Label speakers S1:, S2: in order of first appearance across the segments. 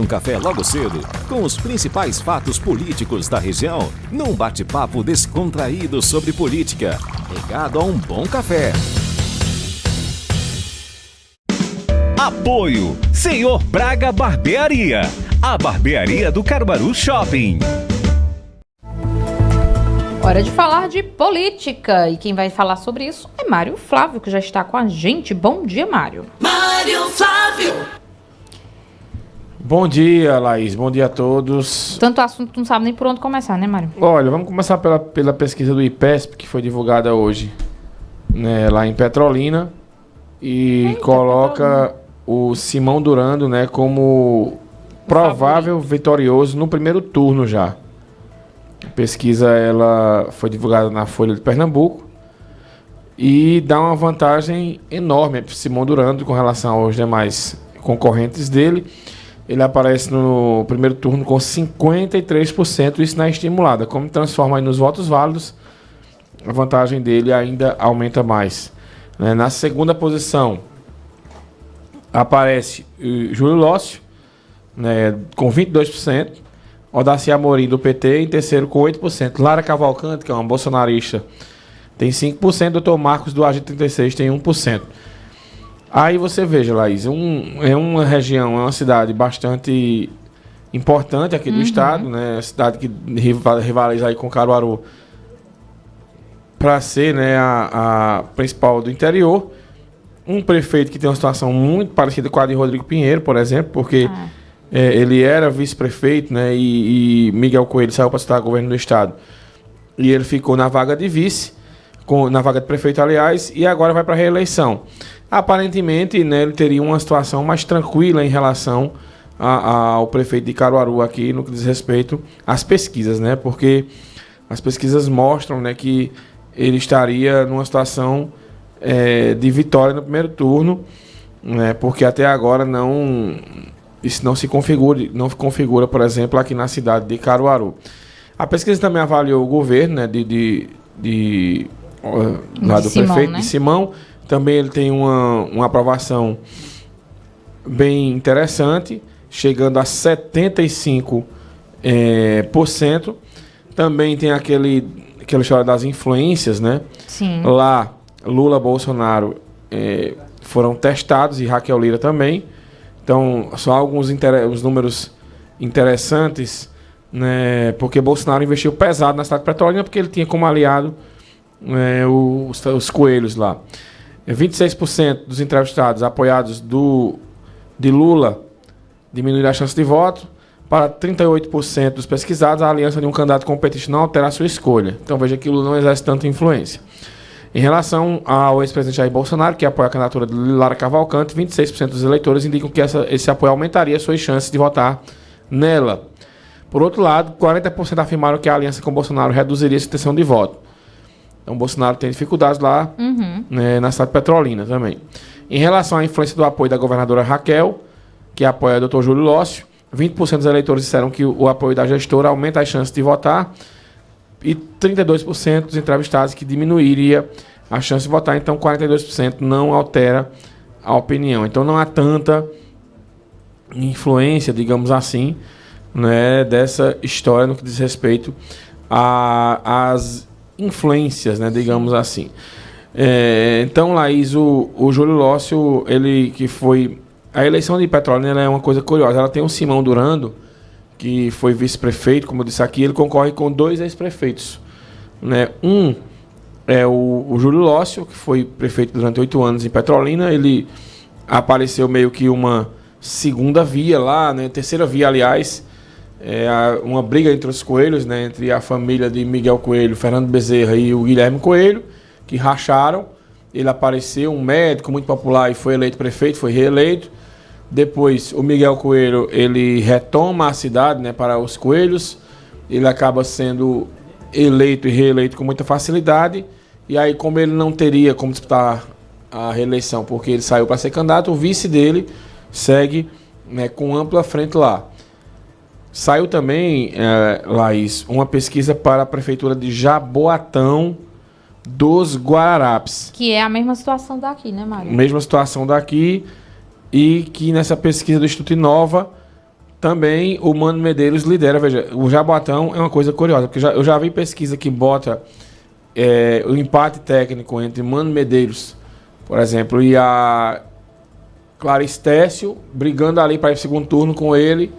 S1: um café logo cedo com os principais fatos políticos da região, num bate-papo descontraído sobre política, regado a um bom café.
S2: Apoio Senhor Braga Barbearia, a barbearia do Caruaru Shopping.
S3: Hora de falar de política. E quem vai falar sobre isso é Mário Flávio, que já está com a gente. Bom dia, Mário.
S4: Mário Flávio.
S5: Bom dia, Laís. Bom dia a todos.
S3: Tanto assunto que não sabe nem por onde começar, né, Mário?
S5: Olha, vamos começar pela pesquisa do IPESP, que foi divulgada hoje, né, lá em Petrolina. E coloca o Simão Durando, né, como provável vitorioso no primeiro turno já. A pesquisa ela foi divulgada na Folha de Pernambuco e dá uma vantagem enorme para Simão Durando com relação aos demais concorrentes dele. Ele aparece no primeiro turno com 53%, isso na estimulada. Como transforma aí nos votos válidos, a vantagem dele ainda aumenta mais. Na segunda posição aparece Júlio Lócio, né, com 22%. Odaci Amorim, do PT, em terceiro com 8%. Lara Cavalcante, que é uma bolsonarista, tem 5%. Doutor Marcos, do AG36, tem 1%. Aí você veja, Laís, é uma região, é uma cidade bastante importante aqui do estado, né? Cidade que rivaliza aí com Caruaru para ser, né, a principal do interior. Um prefeito que tem uma situação muito parecida com a de Rodrigo Pinheiro, por exemplo, porque... ele era vice-prefeito, né, e Miguel Coelho saiu para estar governo do estado. E ele ficou na vaga de vice, na vaga de prefeito, aliás, e agora vai para a reeleição. Aparentemente, né, ele teria uma situação mais tranquila em relação ao prefeito de Caruaru aqui, no que diz respeito às pesquisas, né, porque as pesquisas mostram, né, que ele estaria numa situação de vitória no primeiro turno, né, porque até agora isso não configura, por exemplo, aqui na cidade de Caruaru. A pesquisa também avaliou o governo, né, lá do Simão, prefeito, né? De Simão. Também ele tem uma aprovação bem interessante, chegando a 75%. Também tem aquela história das influências, né?
S3: Sim.
S5: Lá, Lula, Bolsonaro foram testados e Raquel Lira também. Então, só alguns os números interessantes, né, porque Bolsonaro investiu pesado na cidade de Petrolina, porque ele tinha como aliado os coelhos lá. 26% dos entrevistados apoiados de Lula diminuíram a chance de voto. Para 38% dos pesquisados, a aliança de um candidato competente não altera a sua escolha. Então, veja que Lula não exerce tanta influência. Em relação ao ex-presidente Jair Bolsonaro, que apoia a candidatura de Lara Cavalcante, 26% dos eleitores indicam que esse apoio aumentaria suas chances de votar nela. Por outro lado, 40% afirmaram que a aliança com Bolsonaro reduziria essa intenção de voto. Então, Bolsonaro tem dificuldades lá, né, na cidade de Petrolina também. Em relação à influência do apoio da governadora Raquel, que apoia o Dr. Júlio Lócio, 20% dos eleitores disseram que o apoio da gestora aumenta as chances de votar, e 32% dos entrevistados que diminuiria a chance de votar. Então, 42% não altera a opinião. Então, não há tanta influência, digamos assim, né, dessa história no que diz respeito às influências, né, digamos assim. Então, Laís, o Júlio Lócio, ele que foi... A eleição de Petrolina é uma coisa curiosa. Ela tem o Simão Durando, que foi vice-prefeito, como eu disse aqui. Ele concorre com 2 ex-prefeitos, né? Um é o Júlio Lócio, que foi prefeito durante 8 anos em Petrolina. Ele apareceu meio que uma segunda via lá, né? Terceira via, aliás. Uma briga entre os coelhos, né? Entre a família de Miguel Coelho, Fernando Bezerra e o Guilherme Coelho, que racharam. Ele apareceu, um médico muito popular, e foi eleito prefeito, foi reeleito. Depois, o Miguel Coelho, ele retoma a cidade, né, para os coelhos. Ele acaba sendo eleito e reeleito com muita facilidade. E aí, como ele não teria como disputar a reeleição, porque ele saiu para ser candidato, o vice dele segue, né, com ampla frente lá. Saiu também, Laís, uma pesquisa para a prefeitura de Jaboatão dos Guararapes.
S3: Que é a mesma situação daqui, né, Mário?
S5: Mesma situação daqui. E que nessa pesquisa do Instituto Inova também o Mano Medeiros lidera. Veja, o Jaboatão é uma coisa curiosa, porque eu já vi pesquisa que bota o empate técnico entre Mano Medeiros, por exemplo, e a Clarice Tércio, brigando ali para ir para o segundo turno com ele,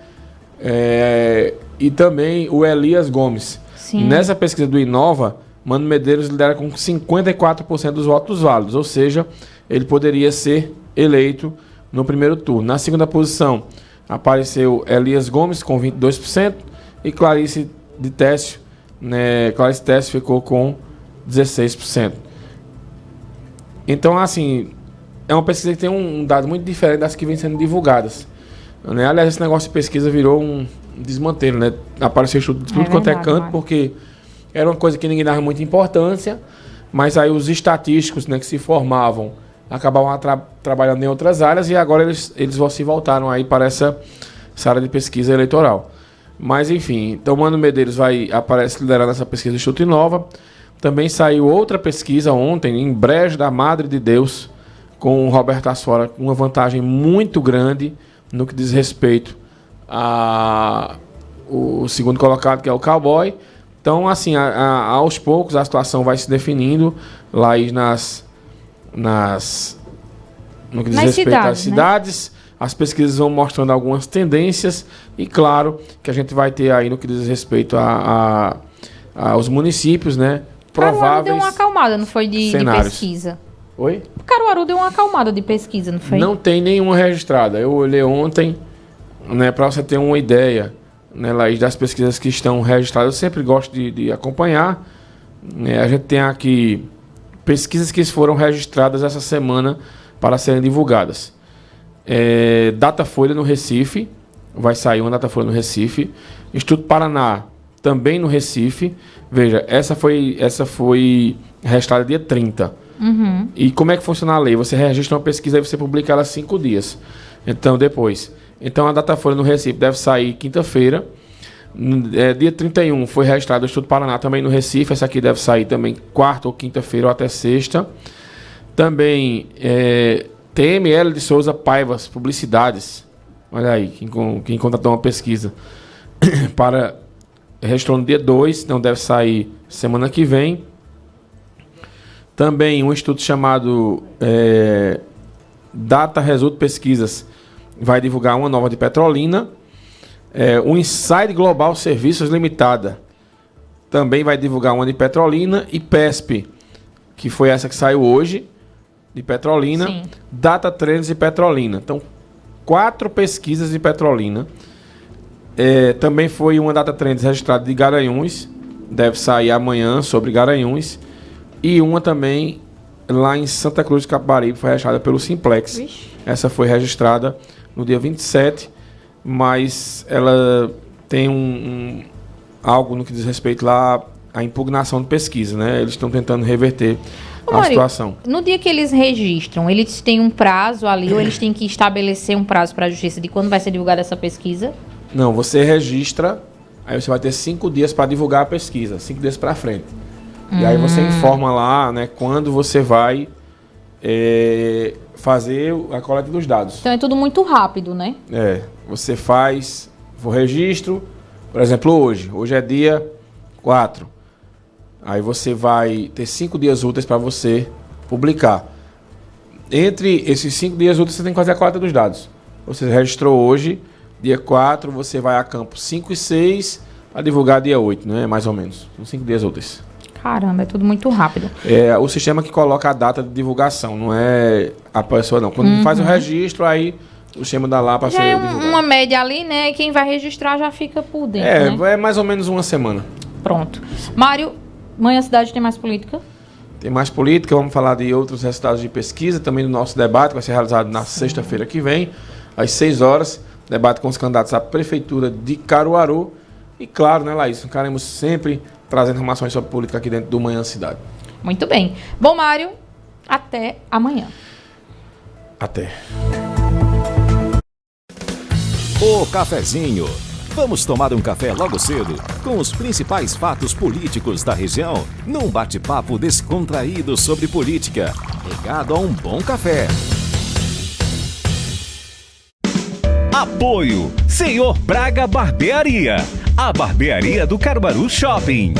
S5: e também o Elias Gomes.
S3: Sim.
S5: Nessa pesquisa do Inova, Mano Medeiros lidera com 54% dos votos válidos, ou seja, ele poderia ser eleito no primeiro turno. Na segunda posição apareceu Elias Gomes com 22% e Clarice Tércio, Clarice Tércio ficou com 16%. Então, assim, é uma pesquisa que tem um dado muito diferente das que vêm sendo divulgadas. Aliás, esse negócio de pesquisa virou um desmantelo, né? Apareceu estudo de tudo quanto é canto, porque era uma coisa que ninguém dava muita importância, mas aí os estatísticos, né, que se formavam acabavam trabalhando em outras áreas e agora eles se voltaram aí para essa área de pesquisa eleitoral. Mas, enfim, então Mano Medeiros aparece liderando essa pesquisa do Instituto Inova. Também saiu outra pesquisa ontem, em Brejo da Madre de Deus, com o Roberto Asfora, com uma vantagem muito grande no que diz respeito o segundo colocado, que é o Cowboy. Então, assim, aos poucos a situação vai se definindo lá aí no que diz respeito às cidades. As pesquisas vão mostrando algumas tendências e, claro, que a gente vai ter aí no que diz respeito aos municípios, né? Prováveis.
S3: Caruaru deu uma acalmada, não foi de pesquisa?
S5: Oi?
S3: Caruaru deu uma acalmada de pesquisa, não foi?
S5: Não tem nenhuma registrada. Eu olhei ontem, né, para você ter uma ideia, né, Laís, das pesquisas que estão registradas. Eu sempre gosto de acompanhar. A gente tem aqui pesquisas que foram registradas essa semana para serem divulgadas. Datafolha no Recife, vai sair uma Datafolha no Recife. Instituto Paraná, também no Recife. Veja, essa foi registrada dia 30.
S3: Uhum.
S5: E como é que funciona a lei? Você registra uma pesquisa e você publica ela 5 dias. Então, depois. Então, a Datafolha no Recife deve sair quinta-feira. Dia 31 foi registrado o Instituto Paraná também no Recife. Essa aqui deve sair também quarta ou quinta-feira ou até sexta. Também TML de Souza Paivas, Publicidades. Olha aí, quem contratou uma pesquisa. Registrou no dia 2, então deve sair semana que vem. Também um instituto chamado Data Result Pesquisas vai divulgar uma nova de Petrolina. O Inside Global Serviços Limitada também vai divulgar uma de Petrolina. E PESP, que foi essa que saiu hoje, de Petrolina.
S3: Sim.
S5: Data Trends de Petrolina. Então, 4 pesquisas de Petrolina. Também foi uma Data Trends registrada de Garanhuns. Deve sair amanhã sobre Garanhuns. E uma também lá em Santa Cruz de Capibaribe, foi registrada pelo Simplex.
S3: Vixe.
S5: Essa foi registrada no dia 27, mas ela tem algo no que diz respeito lá à impugnação de pesquisa, né? Eles estão tentando reverter a situação.
S3: No dia que eles registram, eles têm um prazo ali, ou eles têm que estabelecer um prazo para a justiça de quando vai ser divulgada essa pesquisa?
S5: Não, você registra, aí você vai ter 5 dias para divulgar a pesquisa, 5 dias para frente. E aí você informa lá, né, quando você vai fazer a coleta dos dados.
S3: Então é tudo muito rápido, né?
S5: Você faz o registro, por exemplo, hoje é dia 4. Aí você vai ter 5 dias úteis para você publicar. Entre esses 5 dias úteis você tem que fazer a coleta dos dados. Você registrou hoje, dia 4, você vai a campo 5 e 6 para divulgar dia 8, né? Mais ou menos. São 5 dias úteis.
S3: Caramba, é tudo muito rápido.
S5: É o sistema que coloca a data de divulgação, não é a pessoa não. Quando faz o registro, aí o sistema dá lá para ser divulgado.
S3: Uma média ali, né? E quem vai registrar já fica por dentro, né?
S5: É mais ou menos uma semana.
S3: Pronto. Mário, Manhã Cidade tem mais política?
S5: Tem mais política, vamos falar de outros resultados de pesquisa, também do nosso debate, que vai ser realizado na sexta-feira que vem, às 6 horas. Debate com os candidatos à Prefeitura de Caruaru. E claro, né, Laís, ficaremos sempre trazendo informações sobre política aqui dentro do Manhã Cidade.
S3: Muito bem. Bom, Mário, até amanhã.
S5: Até.
S1: O cafezinho. Vamos tomar um café logo cedo com os principais fatos políticos da região, num bate-papo descontraído sobre política, regado a um bom café.
S2: Apoio Senhor Braga Barbearia, a barbearia do Caruaru Shopping.